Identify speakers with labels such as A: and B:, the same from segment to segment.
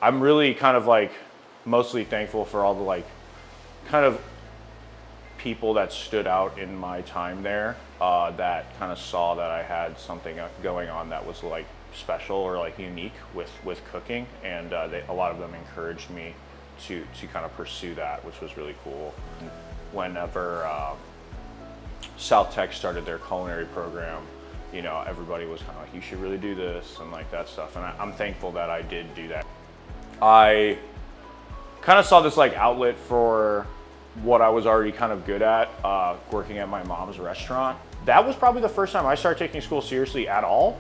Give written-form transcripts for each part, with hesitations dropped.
A: I'm really kind of like mostly thankful for all the like kind of people that stood out in my time there, that kind of saw that I had something going on that was like special or like unique with cooking, and a lot of them encouraged me to kind of pursue that, which was really cool. Whenever South Tech started their culinary program, you know, everybody was kind of like, you should really do this and like that stuff, and I'm thankful that I did do that. I kind of saw this like outlet for what I was already kind of good at, working at my mom's restaurant. That was probably the first time I started taking school seriously at all.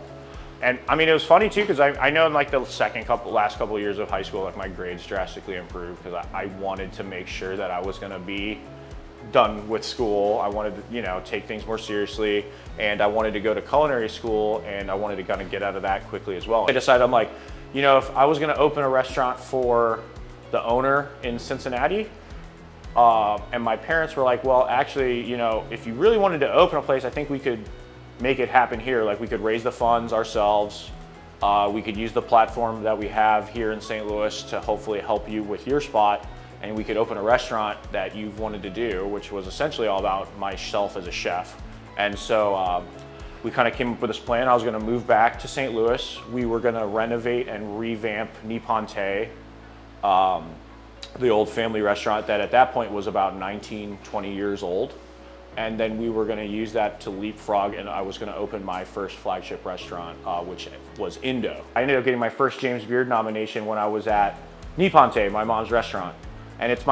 A: And I mean, it was funny too, because I know in like the last couple of years of high school, like my grades drastically improved because I wanted to make sure that I was gonna be done with school. I wanted to, you know, take things more seriously, and I wanted to go to culinary school, and I wanted to kind of get out of that quickly as well. I decided, I'm like, you know, if I was gonna open a restaurant for the owner in Cincinnati, and my parents were like, well, actually, you know, if you really wanted to open a place, I think we could make it happen here. Like, we could raise the funds ourselves. We could use the platform that we have here in St. Louis to hopefully help you with your spot, and we could open a restaurant that you've wanted to do, which was essentially all about myself as a chef. And so we kind of came up with this plan. I was gonna move back to St. Louis. We were gonna renovate and revamp Nippon Tei, the old family restaurant that at that point was about 19, 20 years old. And then we were gonna use that to leapfrog, and I was gonna open my first flagship restaurant, which was iNDO. I ended up getting my first James Beard nomination when I was at Nippon Tei, my mom's restaurant. And it's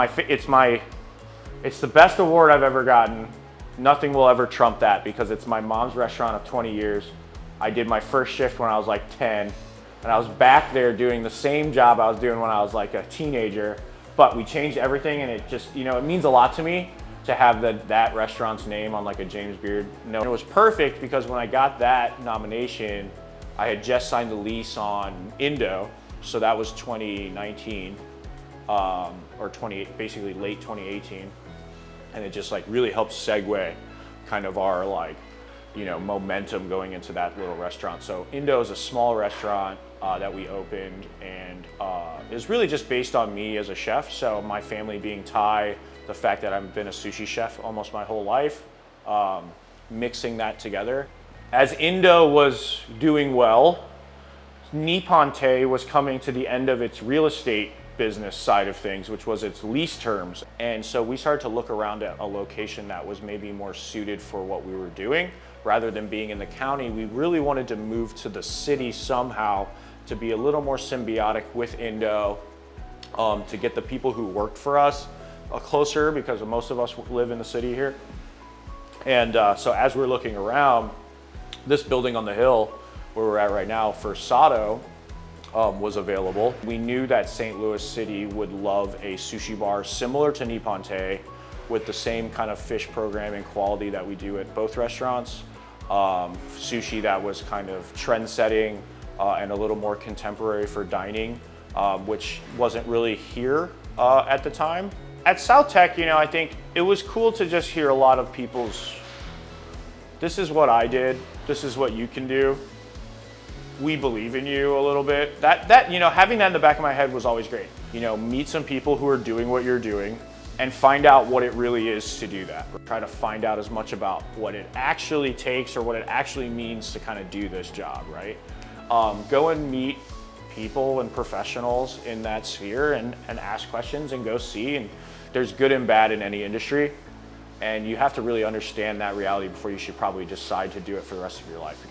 A: the best award I've ever gotten. Nothing will ever trump that, because it's my mom's restaurant of 20 years. I did my first shift when I was like 10, and I was back there doing the same job I was doing when I was like a teenager, but we changed everything, and it just, you know, it means a lot to me to have that restaurant's name on like a James Beard note. And it was perfect because when I got that nomination, I had just signed the lease on iNDO, so that was 2019, basically late 2018, and it just like really helped segue kind of our like, you know, momentum going into that little restaurant. So iNDO is a small restaurant that we opened, and is really just based on me as a chef. So my family being Thai, the fact that I've been a sushi chef almost my whole life, mixing that together. As iNDO was doing well, Nippon Tei was coming to the end of its real estate business side of things, which was its lease terms. And so we started to look around at a location that was maybe more suited for what we were doing. Rather than being in the county, we really wanted to move to the city somehow to be a little more symbiotic with iNDO, to get the people who worked for us closer, because most of us live in the city here. And so as we're looking around, this building on the hill where we're at right now for Sado was available. We knew that St. Louis City would love a sushi bar similar to Nippon Tei, with the same kind of fish programming quality that we do at both restaurants. Sushi that was kind of trend setting and a little more contemporary for dining, which wasn't really here at the time. At South Tech, you know, I think it was cool to just hear a lot of people's, this is what I did, this is what you can do, we believe in you a little bit. That you know, having that in the back of my head was always great. You know, meet some people who are doing what you're doing and find out what it really is to do that. Try to find out as much about what it actually takes or what it actually means to kind of do this job, right? Go and meet people and professionals in that sphere and ask questions and go see. And there's good and bad in any industry, and you have to really understand that reality before you should probably decide to do it for the rest of your life.